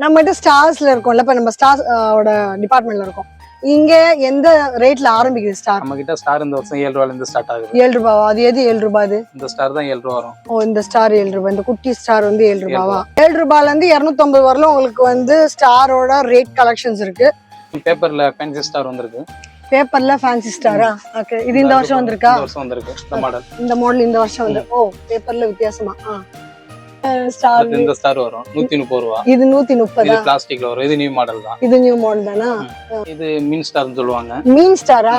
நம்மகிட்ட ஸ்டார்ஸ்ல இருக்கும்ல, இப்ப நம்ம ஸ்டார்ஸ் ஓட டிபார்ட்மெண்ட்ல இருக்கோம். இங்க எந்த ரேட்ல ஆரம்பிக்குது ஸ்டார்? நம்ம கிட்ட ஸ்டார் இந்த வருஷம் 7 ரூபாயில இருந்து ஸ்டார்ட் ஆகுது. 7 ரூபாவா? அது எது 7 ரூபாய்? இந்த ஸ்டார் தான் 7 ரூபா வரும். ஓ, இந்த ஸ்டார் 7 ரூபாய். இந்த குட்டி ஸ்டார் வந்து 7 ரூபாவா? 7 ரூபாயில இருந்து 250 வரல உங்களுக்கு வந்து ஸ்டாரோட ரேட் கலெக்ஷன்ஸ் இருக்கு. பேப்பர்ல ஃபேன்சி ஸ்டார் வந்திருக்கு. பேப்பர்ல ஃபேன்சி ஸ்டாரா? ஓகே. இது இந்த வருஷம் வந்திருக்கா? இந்த வருஷம் வந்திருக்கு இந்த மாடல். இந்த மாடல் இந்த வருஷம் வந்து. ஓ, பேப்பர்ல வித்தியாசமா. ஸ்டார் இந்த ஸ்டார் வரும் 130 ரூபா. இது 130. இது பிளாஸ்டிக்ல வரும். இது நியூ மாடல் தான். இது நியூ மாடல் தானா? இது மீன் ஸ்டார்னு சொல்லுவாங்க. மீன் ஸ்டாரா?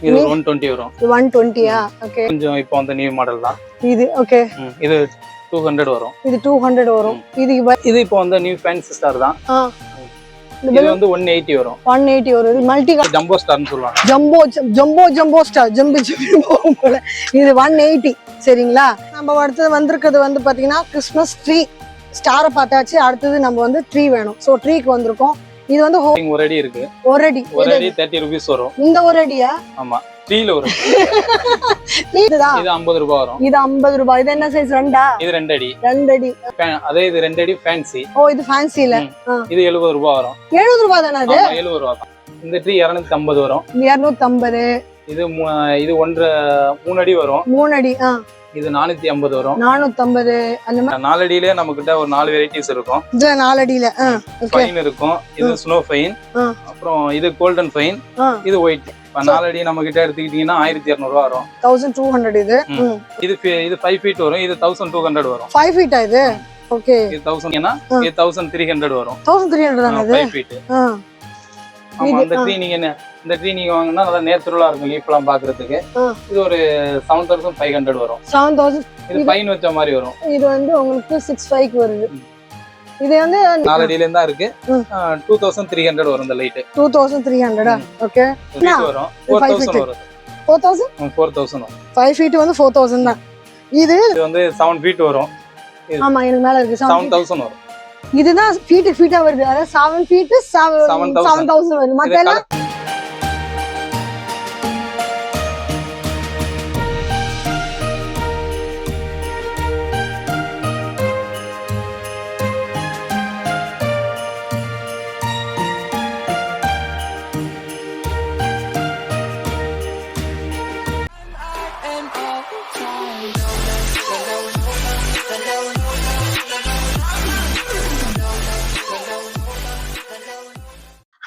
இது 120 வரும். 120யா? ஓகே. கொஞ்சம் இப்போ அந்த நியூ மாடல் தான் இது. ஓகே. இது 200 வரும். இது 200 வரும். இது இப்போ வந்து நியூ ஃபேன்சி ஸ்டார் தான். இது வந்து 180 வரும். 180 வரும். இது மல்டி ஜம்போ ஸ்டார்னு சொல்லுவாங்க. Jumbo star. ஜம்போ போல. இது 180. சரிங்களா? நம்ம அடுத்தது வந்திருக்கிறது வந்து பாத்தீங்கன்னா கிறிஸ்மஸ் ட்ரீ. ஸ்டாரை பார்த்தாச்சு. அடுத்தது நம்ம வந்து ட்ரீ வேணும். சோ ட்ரீக்கு வந்திருக்கோம். இது வந்து ஒரு அடி இருக்கு. ஒரு அடி 30 ரூபீஸ் வரும். இந்த ஒரு அடியா? ஆமா, ட்ரீல வரும். இது 50 ரூபாய் வரும். இது 50 ரூபாய். இது என்ன சைஸ்? 2 இது 2 அடி. 2 அடி. அதே இது 2 அடி ஃபேன்சி. ஓ, இது ஃபேன்சில. இது 70 ரூபாய் வரும். 70 ரூபாய் தானே அது? 70 ரூபாய் தான். இந்த ட்ரீ 250 வரும். 250. இது 3 அடி வரும். 3 அடி. இது 450 வரும். 450. அந்த மாதிரி 4 அடியிலே நம்ம கிட்ட ஒரு 4 வெரைட்டிஸ் இருக்கும். இது 4 அடியில ஃபைன் இருக்கும். இது ஸ்னோ ஃபைன், அப்புறம் இது கோல்டன் ஃபைன், இது ஒயிட். 4 அடி நம்ம கிட்ட எடுத்துக்கிட்டீங்கன்னா 1200 ரூபாய் வரும். 1200. இது 5 ஃபீட் வரும். இது 1200 வரும். 5 ஃபீட்டா இது? ஓகே. இது 1000 ஏனா இது 1300 வரும். 1300 தான அது? 5 ஃபீட். ஆமா, அந்த ட்ரீ இந்த ட்ரீ நீங்க வாங்குனா நல்லா நேச்சுரலா இருக்கும். லீஃப் எல்லாம் பாக்குறதுக்கு. இது ஒரு 7500 வரும். 7000. இது ஃபைன் வச்ச மாதிரி வரும். இது வந்து உங்களுக்கு 65 வருது. இது வந்து 4 அடியில இருந்தா இருக்கு. 2300 வரும் இந்த லைட். 2300. ஓகே. வரும். 4000 வரும். 4000 வரும். 5 ஃபீட் வந்து 4000 தான். இது வந்து 7 ஃபீட் வரும். ஆமா, எனக்கு மேல இருக்கு. 7000 வரும். இதுதான் ஃபீட்டா வருது. அதாவது 7 ஃபீட் 7000 வருது. மத்தல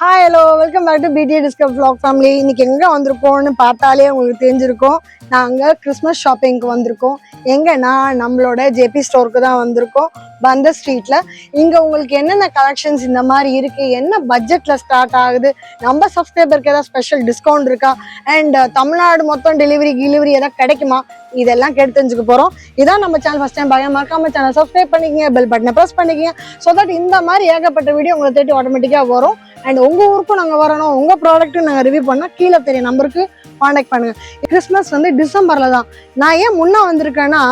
hi, hello, welcome back to PDA discover vlog family. இன்னைக்கு எங்க வந்திருக்கோம்னு பார்த்தாலே உங்களுக்கு தெரிஞ்சிருக்கும். நாங்க கிறிஸ்மஸ் ஷாப்பிங்க்கு வந்திருக்கோம். எங்கன்னா நம்மளோட ஜேபி ஸ்டோருக்கு தான் வந்திருக்கோம், பந்த ஸ்ட்ரீட்ல. இங்க உங்களுக்கு என்னென்ன கலெக்ஷன்ஸ் இந்த மாதிரி இருக்கு, என்ன பட்ஜெட்ல ஸ்டார்ட் ஆகுது, நம்ம சப்ஸ்கிரைபருக்கு ஏதாவது ஸ்பெஷல் டிஸ்கவுண்ட் இருக்கா, அண்ட் தமிழ்நாடு மொத்தம் டெலிவரி ஏதாவது கிடைக்குமா, இதெல்லாம் கேட்டு தெரிஞ்சுக்க போறோம். இதான் நம்ம சேனல் ஃபர்ஸ்ட் டைம் பாருங்க, மறக்காம சேனல் சப்ஸ்கிரைப் பண்ணிக்கங்க, பெல் பட்டனை ப்ரெஸ் பண்ணிக்கங்க. ஸோ தட் இந்த மாதிரி ஏகப்பட்ட வீடியோ உங்களை தேடி ஆட்டோமேட்டிக்கா வரும். அண்ட் உங்க ஊருக்கும் நாங்க வரணும், உங்க ப்ராடக்ட்டும் நாங்க ரிவ்யூ பண்ணா கீழே தெரிய நம்பருக்கு கான்டாக்ட் பண்ணுங்க. கிறிஸ்மஸ் வந்து டிசம்பர்ல தான். நான் ஏன் முன்ன வந்திருக்கேன்னா,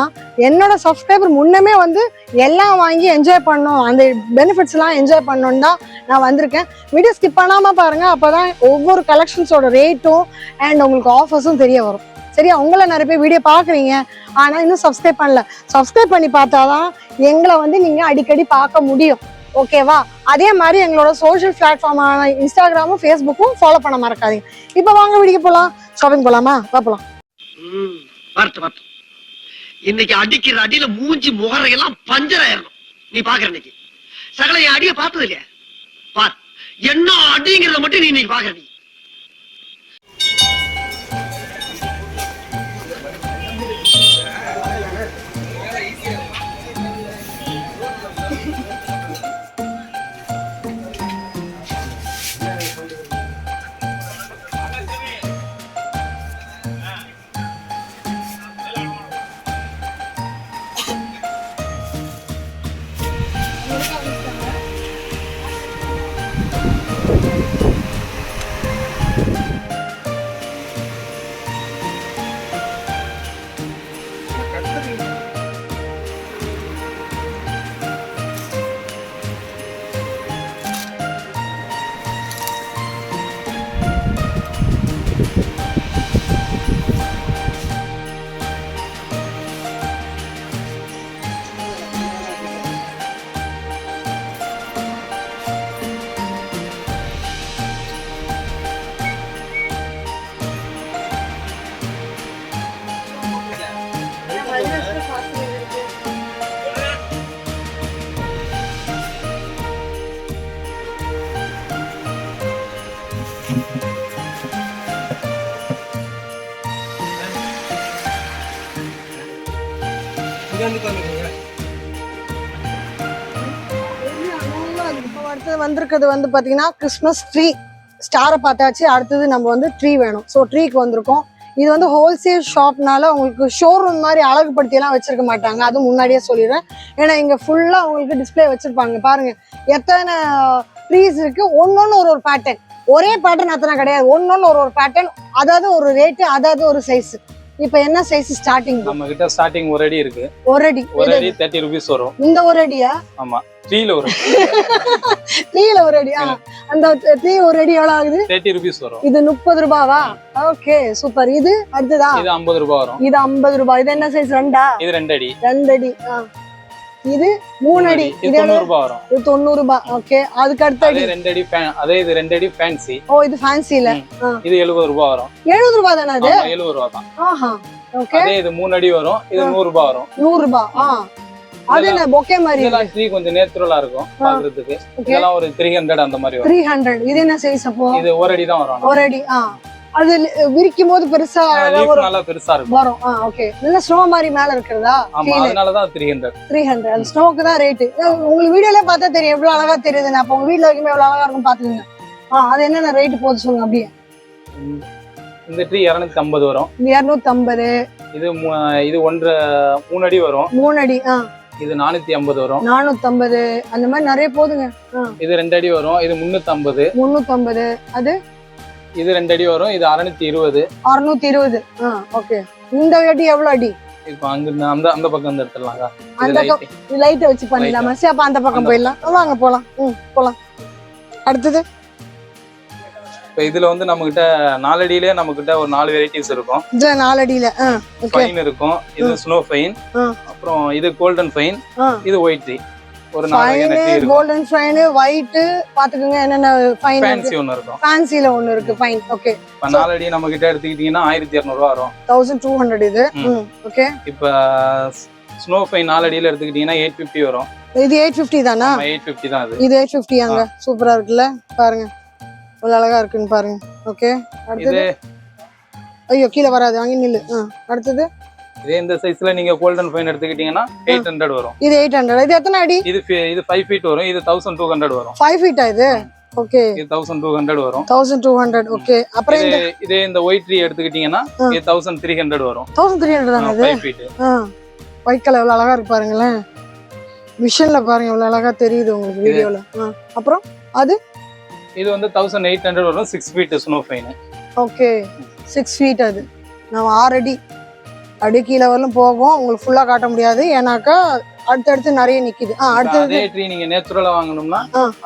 என்னோட சப்ஸ்கிரைபர் முன்னமே வந்து எல்லாம் வாங்கி என்ஜாய் பண்ணணும், அந்த பெனிஃபிட்ஸ் எல்லாம் என்ஜாய் பண்ணணும்னு தான் நான் வந்திருக்கேன். வீடியோ ஸ்கிப் பண்ணாம பாருங்க, அப்பதான் ஒவ்வொரு கலெக்ஷன்ஸோட ரேட்டும் அண்ட் உங்களுக்கு ஆஃபர்ஸும் தெரிய வரும். சரியா? உங்களை நிறைய பேர் வீடியோ பாக்குறீங்க, ஆனா இன்னும் சப்ஸ்கிரைப் பண்ணல. சப்ஸ்கிரைப் பண்ணி பார்த்தாதான் எங்களை வந்து நீங்க அடிக்கடி பார்க்க முடியும். ஓகேவா? அதே மாதிரி எங்களோட சோஷியல் பிளாட்ஃபார்மான இன்ஸ்டாகிராமும் ஃபேஸ்புக்கும் ஃபாலோ பண்ண மறக்காதீங்க. இப்போ வாங்க வீடியோ போலாம். ஷாப்பிங் போலாமா? போலாம். இன்னைக்கு அடிக்கிற அடியில மூஞ்சி முகரையெல்லாம் பஞ்சர் ஆயிரணும். நீ பாக்குற இன்னைக்கு சகல என் அடிய பார்த்தது இல்லையா? பார், என்ன அடிங்கிறத மட்டும் நீ இன்னைக்கு பாக்குற. நீ இப்போ அடுத்தது வந்திருக்கிறது வந்து பாத்தீங்கன்னா கிறிஸ்மஸ் ட்ரீ. ஸ்டாரை பார்த்தாச்சு, அடுத்தது நம்ம வந்து ட்ரீ வேணும். ஸோ ட்ரீக்கு வந்திருக்கோம். இது வந்து ஹோல்சேல் ஷாப்னால உங்களுக்கு ஷோரூம் மாதிரி அழகுபடுத்தி எல்லாம் வச்சிருக்க மாட்டாங்க, அதுவும் முன்னாடியே சொல்லிடுறேன். ஏன்னா இங்க ஃபுல்லா உங்களுக்கு டிஸ்பிளே வச்சிருப்பாங்க. பாருங்க எத்தனை ட்ரீஸ் இருக்கு, ஒன்னொன்னு ஒரு பேட்டர்ன். ஒரே பேட்டர்ன் அத்தனை கிடையாது, ஒன்னொன்னு ஒரு பேட்டர்ன், அதாவது ஒரு ரேட்டு, அதாவது ஒரு சைஸ். இப்ப என்ன சைஸ் ஸ்டார்டிங்? நம்ம கிட்ட ஸ்டார்டிங் ஒரு அடி இருக்கு. ஒரு அடி 30 rupees வரும். இந்த ஒரு அடியா? ஆமா, ட்ரீல ஒரு ட்ரீல ஒரு அடி. அந்த ட்ரீ ஒரு அடி எவ்வளவு ஆகுது? 30 rupees வரும். இது 30 ரூபாவா? Okay super. இது அடுத்ததா? இது 50 ரூபாய் வரும். இது 50 ரூபாய். இது என்ன சைஸ்? ரெண்டா? இது 2 அடி. 2 அடி. இது 3 அடி. இது 90 ரூபாய் வரும். இது 90 ரூபாய். ஓகே, அதுக்கு அடுத்த அடி? அதே 2 அடி அதே இது 2 அடி ஃபேன்சி. ஓ, இது ஃபேன்சில. இது 70 ரூபாய் வரும். 70 ரூபாய் தானே அது? 70 ரூபாய் தான். ஆஹா, ஓகே. அதே இது 3 அடி வரும். இது 100 ரூபாய் வரும். 100 ரூபாய். அது என்ன பொக்கே மாதிரி? இதெல்லாம் ட்ரீ கொஞ்சம் நேச்சுரலா இருக்கும் பாக்குறதுக்கு. இதெல்லாம் ஒரு 300 அந்த மாதிரி வரும். 300. இது என்ன சைஸ் அப்போ? இது ஒரு அடி தான் வரும். ஒரு அடி. அது விரிக்கும் போது பெருசா நல்லா பெருசா இருக்கும் வரும். ஓகே, நல்ல ஸ்னோ மாதிரி மேல இருக்கிறதா? ஆமா, அதனால தான் 300. 300. அந்த ஸ்னோக்கு தான் ரேட். உங்களுக்கு வீடியோல பார்த்தா தெரியும் எவ்வளவு அழகா தெரியுது. அப்ப உங்க வீட்ல வைக்கும்போது எவ்வளவு அழகா இருக்கும் பாத்துக்கோங்க. அது என்னென்ன ரேட் போகுது சொல்லுங்க அப்படியே. இந்த ட்ரீ 250 வரும். 250. இது 3 அடி வரும். 3 அடி. இது 450 வரும். 450 அந்த மாதிரி நிறைய போதுங்க. இது 2 அடி வரும். இது 350. 350. அது இது 2 அடி வரும். இது 620. 620. ஓகே. இந்த அடி எவ்வளவு அடி? இப்போ அங்க அந்த பக்கம் வந்து எடுத்துடலாங்க. அந்த பக்கம் லைட் வச்சு பண்ணிடலாமா? சரி, அப்ப அந்த பக்கம் போயிடலாம். வாங்க போலாம். போலாம். அடுத்தது இப்போ இதுல வந்து நம்ம கிட்ட 4 அடியிலே நம்ம கிட்ட ஒரு 4 வெரைட்டிஸ் இருக்கும். இது 4 அடியில ஃபைன் இருக்கும். இது ஸ்னோ ஃபைன், அப்புறம் இது கோல்டன் ஃபைன், இது ஒயிட் ட்ரீ. ஒரு 4 வெரைட்டி இருக்கு. கோல்டன் ஃபைன், ஒயிட் பாத்துக்கங்க. என்னென்ன ஃபைன்? ஃபேன்சி ஒன்னு இருக்கும். ஃபேன்சில ஒன்னு இருக்கு. ஃபைன். ஓகே. இப்போ 4 அடி நம்ம கிட்ட எடுத்துக்கிட்டீங்கன்னா 1200 ரூபாய் வரும். 1200 இது. ஓகே. இப்போ ஸ்னோ ஃபைன் 4 அடியில எடுத்துக்கிட்டீங்கன்னா 850 வரும். இது 850 தானா? 850 தான் அது. இது 850 ஆங்க. சூப்பரா இருக்குல்ல, பாருங்க இவ்வளவு அழகா இருக்குன்னு பாருங்க. ஓகே. அடுத்தது ஐயோ கீழே வராது, அங்கே நில்லு. அடுத்தது இதே இந்த சைஸ்ல நீங்க கோல்டன் ஃபைன் எடுத்துக்கிட்டீங்கன்னா 800 வரும். இது 800. இது எத்தனை அடி? இது 5 feet வரும். இது 1200 வரும். 5 feet இது? ஓகே. இது 1200 வரும். 1200. ஓகே. அப்புறம் இதே இந்த ஒயிட் ட்ரீ எடுத்துக்கிட்டீங்கன்னா இது 1300 வரும். 1300 தானே அது? 5 feet. ஒயிட் கலர் எவ்வளவு அழகா இருக்கு பாருங்களேன். விஷன்ல பாருங்க எவ்வளவு அழகா தெரியுது உங்களுக்கு வீடியோல. அப்புறம் அது இது வந்து 1800 வரும். 6 feet snow fine. Okay. 6 feet. அது நம்ம 6 அடி கீழே வரலும் போகும். உங்களுக்கு ஃபுல்லா காட்ட முடியாது, ஏன்னாக்கா அடுத்தடுத்து நிறைய நிக்குது. அடுத்தது ட்ரீ நீங்க நேச்சுரலா வாங்கணும்னா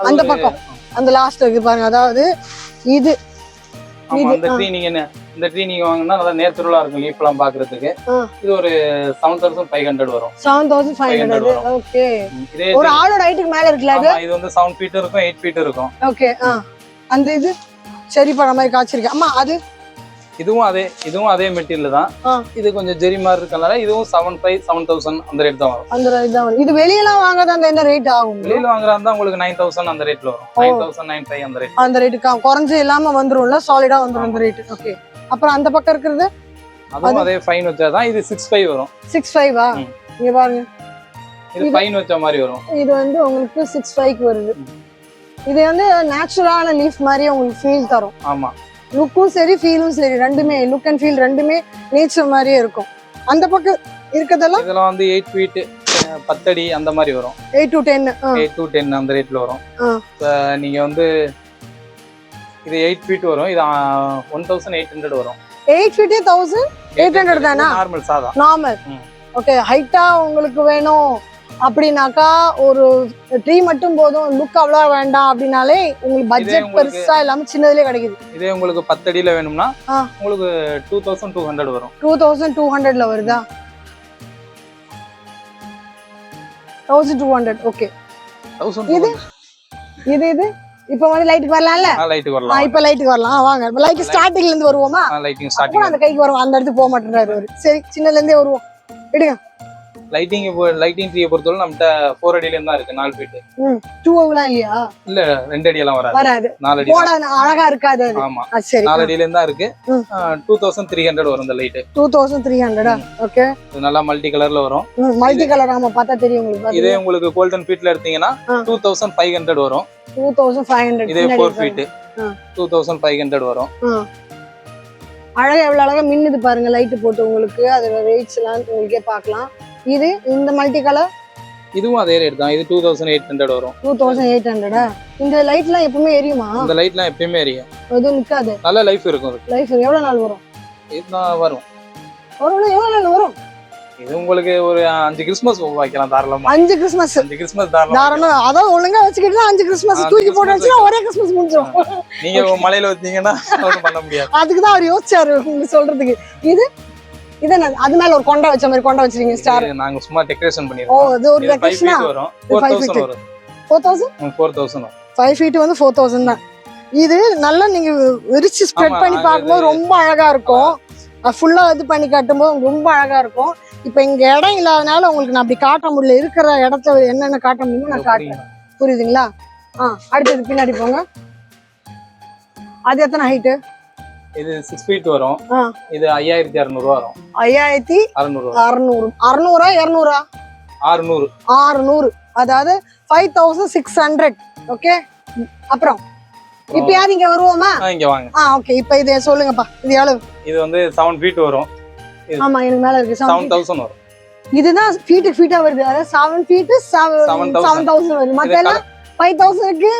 அந்த பக்கம் அந்த லாஸ்ட் இருக்கு பாருங்க. அதாவது இது இந்த ட்ரீ நீங்க வாங்கினா நல்லா நேச்சுரலா இருக்கும். லீஃப் எல்லாம் பாக்குறதுக்கு. இது ஒரு 7500 வரும். 7500. ஓகே. ஒரு ஆளோட ஹைட்டுக்கு மேல இருக்குல அது? இது வந்து 7 feet இருக்கும், 8 feet இருக்கும். ஓகே. அந்த இது சரி பழ மாதிரி காய்ச்சிருக்கு. அம்மா அது இதுவும் அதே மெட்டீரியல் தான். இது கொஞ்சம் ஜெரி மாதிரி இருக்கனால இதுவும் 7500 7000 அந்த ரேட் தான் வரும். அந்த ரேட் தான் வரும். இது வெளியலாம் வாங்குறதா அந்த என்ன ரேட் ஆகும்? வெளியில வாங்குறதா இருந்தா உங்களுக்கு 9000 அந்த ரேட்ல வரும். 9000 95 அந்த ரேட். அந்த ரேட்டுக்கு குறைஞ்சு இல்லாம வந்துரும்ல, சாலிடா வந்துரும் அந்த ரேட். ஓகே. அப்புறம் அந்த பக்கம் இருக்கிறது அதுவும் அதே ஃபைன் வச்சாதான். இது 65 வரும். 65 இங்க பாருங்க. இது ஃபைன் வச்ச மாதிரி வரும். இது வந்து உங்களுக்கு 65 வருது. இது வந்து நேச்சுரலான லீஃப் மாதிரி உங்களுக்கு ஃபீல் தரும். ஆமா, லுக்கும் சரி ஃபீலும் சரி ரெண்டுமே, லுக் அண்ட் ஃபீல் ரெண்டுமே நேச்சர் மாதிரியே இருக்கும். அந்த பக்கம் இருக்கிறதெல்லாம் இதெல்லாம் வந்து 8 feet 10 அடி அந்த மாதிரி வரும். 8 to 10. 8 to 10 அந்த ரேட்ல வரும். நீங்க வந்து இது 8 feet வரும். இது 1800 வரும். 8 feet 1800 தானா? நார்மல் சாதா நார்மல். ஓகே. ஹைட்டா உங்களுக்கு வேணும் அப்படின்னாக்கா ஒரு ட்ரீ மட்டும் போதும், லுக் அவ்வளவு வேண்டாம் அப்படின்னாலே உங்களுக்கு பட்ஜெட் பெருசா இல்லாம சின்னதுலயே கிடைக்குது. இதே உங்களுக்கு 10 அடியில வேணும்னா உங்களுக்கு 2200 வரும். 2200ல வருதா? 1200. ஓகே. இது இப்ப வந்து லைட்டுக்கு வரலாம்ல? லைட்டுக்கு வரலாம். இப்ப லைட்டுக்கு வரலாம். வாங்க இப்ப லைட் ஸ்டார்டிங்ல இருந்து வருவோமா? Lighting starting. அந்த கைக்கு வருவோம். அந்த இடத்துக்கு போக மாட்டேன்றாரு அவரு. சரி, சின்னதுல இருந்தே வருவோம். எடுங்க. லைட்டிங் ட்ரீயை பொறுத்தவரை நம்மகிட்ட 4 அடியில இருந்தா இருக்கு 4 ஃபீட். 2 அடிலாம் இல்லையா? இல்ல 2 அடி எல்லாம் வராது. 4 அடி போட அழகா இருக்காது அது. ஆமா சரி 4 அடியில இருந்தா இருக்கு. 2300 வரும் இந்த லைட். 2300. ஓகே. இது நல்லா மல்டி கலர்ல வரும். மல்டி கலர் ஆமா பார்த்தா தெரியும் உங்களுக்கு. இதே உங்களுக்கு கோல்டன் ஃபீட்ல எடுத்தீங்கன்னா 2500 வரும். 2500. இதே 4 ஃபீட் 2500 வரும். அழகா எவ்வளவு அழகா மின்னுது பாருங்க லைட் போட்டு உங்களுக்கு. அதோட ரேட்ஸ் எல்லாம் உங்களுக்கே பார்க்கலாம். இது இந்த மல்டி கலர் இதுவும் அதே ரேட் தான். இது 2800 வரும். 2800. இந்த லைட்லாம் எப்பவுமே எரியுமா? இந்த லைட்லாம் எப்பவுமே எரியும். எதுவும் நிக்காது. நல்ல லைஃப் இருக்கும். லைஃப் எவ்வளவு நாள் வரும்? இதுதான் வரும். எவ்வளவு நாள் வரும்? இது உங்களுக்கு ஒரு 5 கிறிஸ்மஸ் வைக்கலாம் தாராளமா. 5 கிறிஸ்மஸ் தாராளமா. அதான் ஒழுங்கா வச்சுக்கிட்டு 5 கிறிஸ்மஸ் தூக்கி போட்டு வச்சுனா ஒரே கிறிஸ்மஸ் முடிஞ்சிடும். நீங்க மலையில வச்சீங்கன்னா ஒண்ணும் பண்ண முடியாது. அதுக்கு தான் அவர் யோசிச்சாரு உங்களுக்கு சொல்றதுக்கு. இது அது மேல ஒரு கொண்டை வச்ச மாதிரி கொண்டை வச்சிருக்கீங்க ஸ்டார். நாங்க சும்மா டெக்கரேஷன் பண்ணிருக்கோம். ஓ இது ஒரு டெக்கரேஷனா வரும். 4000 வரும். 4000 5 ஃபீட் வந்து 4000 தான். இது நல்லா நீங்க விரிச்சு ஸ்ப்ரெட் பண்ணி பார்க்கும்போது ரொம்ப அழகா இருக்கும். ஃபுல்லா இது பண்ணி காட்டும்போது ரொம்ப அழகா இருக்கும். இப்ப இங்க இடம் இல்லாதனால உங்களுக்கு நான் அப்படி காட்ட முடியல. இருக்கிற இடத்துல என்னென்ன காட்ட முடியுமோ நான் காட்டுறேன். புரியுதுங்களா? அடுத்தது பின்னாடி போங்க. அது எத்தனை ஹைட்டு? இது 6 ஃபீட் வரும். இது 5600 வரும். 5600. 600 200 600. அதாவது 5600. ஓகே. அப்புறம் இப்பயாவது இங்க வருவோமா? இங்க வாங்க. ஓகே. இப்ப இத சொல்லுங்கப்பா. இது எவ்வளவு? இது வந்து 7 ஃபீட் வரும். ஆமா எனக்கு மேல இருக்கு 7000 வரும். இதுதான் ஃபீட்டா வருது. அதாவது 7 ஃபீட் 7000 வருது. மத்த எல்லாம் 5000க்கு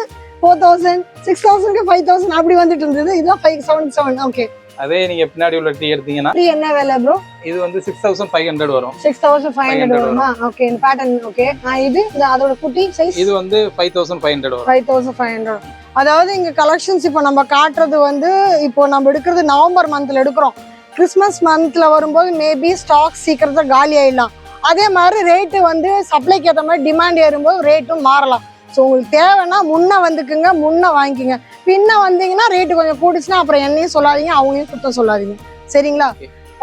4000 6000க்கு 5000 அப்படி வந்துட்டு இருந்தது. இதுதான் 577. ஓகே. அதே நீங்க பின்னாடி உள்ள டீ எடுத்தீங்கன்னா என்ன விலை ப்ரோ? இது வந்து 6500 வரும். 6500 வருமா? ஓகே. இந்த பேட்டர்ன் ஓகே. இது அதோட குட்டி சைஸ் இது வந்து 5500 வரும். 5500. அதாவது இங்க கலெக்ஷன்ஸ் இப்போ நம்ம காட்டுறது வந்து இப்போ நம்ம எடுக்கிறது நவம்பர் மந்த்ல எடுக்கிறோம். கிறிஸ்மஸ் மந்த்ல வரும்போது மேபி ஸ்டாக் சீக்கிரத்துல காலி ஆயிடலாம். அதே மாதிரி ரேட்டு வந்து சப்ளைக்கு ஏற்ற மாதிரி டிமாண்ட் ஏறும்போது ரேட்டும் மாறலாம். ஸோ உங்களுக்கு தேவைன்னா முன்ன வந்துக்குங்க, முன்ன வாங்கிக்கிங்க. பின்ன வந்தீங்கன்னா ரேட்டு கொஞ்சம் கூடிச்சுன்னா அப்புறம் என்னையும் சொல்லாதீங்க, அவங்களையும் சுத்தம் சொல்லாதீங்க. சரிங்களா?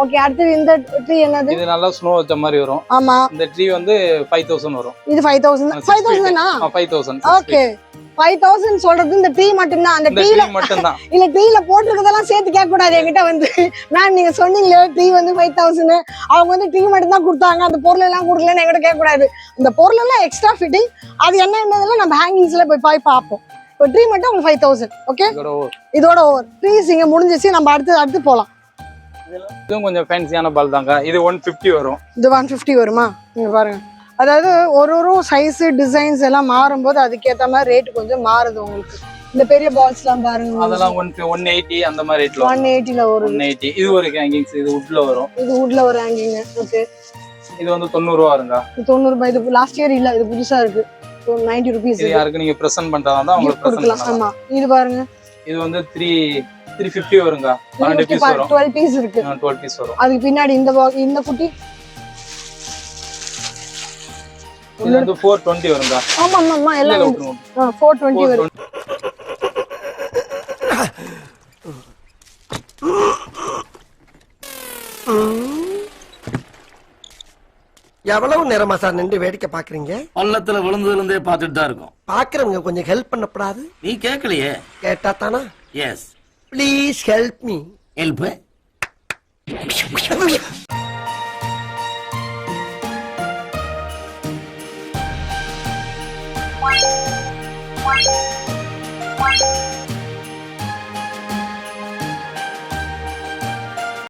ஓகே. அடுத்தது இந்த ட்ரீ என்னது? இது நல்லா ஸ்னோ வச்ச மாதிரி வரும். ஆமா. இந்த ட்ரீ வந்து 5000 வரும். இது 5000 தானா? 5000. ஓகே. 5000 சொல்றது இந்த ட்ரீ மட்டும்தான். அந்த ட்ரீல மட்டும்தான். இல்ல ட்ரீல போட்டுருக்கதெல்லாம் சேர்த்து கேட்க கூடாது என்கிட்ட வந்து. மேம் நீங்க சொன்னீங்களே ட்ரீ வந்து 5000 அவங்க வந்து ட்ரீ மட்டும் தான் கொடுத்தாங்க, அந்த பொருள் எல்லாம் கொடுக்கலன்னு என்கிட்ட கேட்க கூடாது. இந்த பொருள் எல்லாம் எக்ஸ்ட்ரா ஃபிட்டிங் அது என்னன்றதுல நம்ம ஹேங்கிங்ஸ்ல போய் பார்ப்போம். இப்போ ட்ரீ மட்டும் உங்களுக்கு 5000. ஓகே. இதோட ஓவர் ட்ரீஸ் இங்க முடிஞ்சிச்சு. நம்ம அடுத்து போலாம். இதுவும் கொஞ்சம் ஃபேன்சியான பால் தாங்க. இது 150 வரும். இது 150 வருமா? நீங்க பாருங்க. அதாவது ஒரு சைஸ் டிசைன்ஸ் எல்லாம் மாறும்போது அதுக்கேற்ற மாதிரி ரேட் கொஞ்சம் மாறுது உங்களுக்கு. இந்த பெரிய பால்ஸ் எல்லாம் பாருங்க. அதெல்லாம் 180 அந்த மாதிரி ரேட்ல 180ல வரும். 180. இது ஒரு ஹேங்கிங்ஸ். இது வுட்ல வரும். இது வுட்ல ஒரு ஹேங்கிங். ஓகே. இது வந்து 90 ரூபாய் வருங்க. இது 90 ரூபாய். இது லாஸ்ட் இயர் இல்ல, இது புதுசா இருக்கு. 90 rupees. இது யாருக்கு நீங்க பிரசன்ட் பண்றதா உங்களுக்கு பிரசன்ட் பண்ணலாம். ஆமா. இது பாருங்க. இது வந்து 350 வருங்க. 12 பீஸ் வரும். 12 பீஸ் இருக்கு. 12 பீஸ் வரும். அதுக்கு பின்னாடி இந்த குட்டி இது வந்து 420 வருங்க. ஆமா ஆமா எல்லாம் 420 வரும். எவ்வளவு நேரமா சார் நின்று வேடிக்கை பாக்குறீங்க? பள்ளத்துல விழுந்ததுல இருந்தே பாத்துட்டு தான் இருக்கோம். பாக்குறவங்க கொஞ்சம் ஹெல்ப் பண்ணப்படாது? நீ கேட்கலையே. கேட்டா தானா? Yes. Please help me. Help.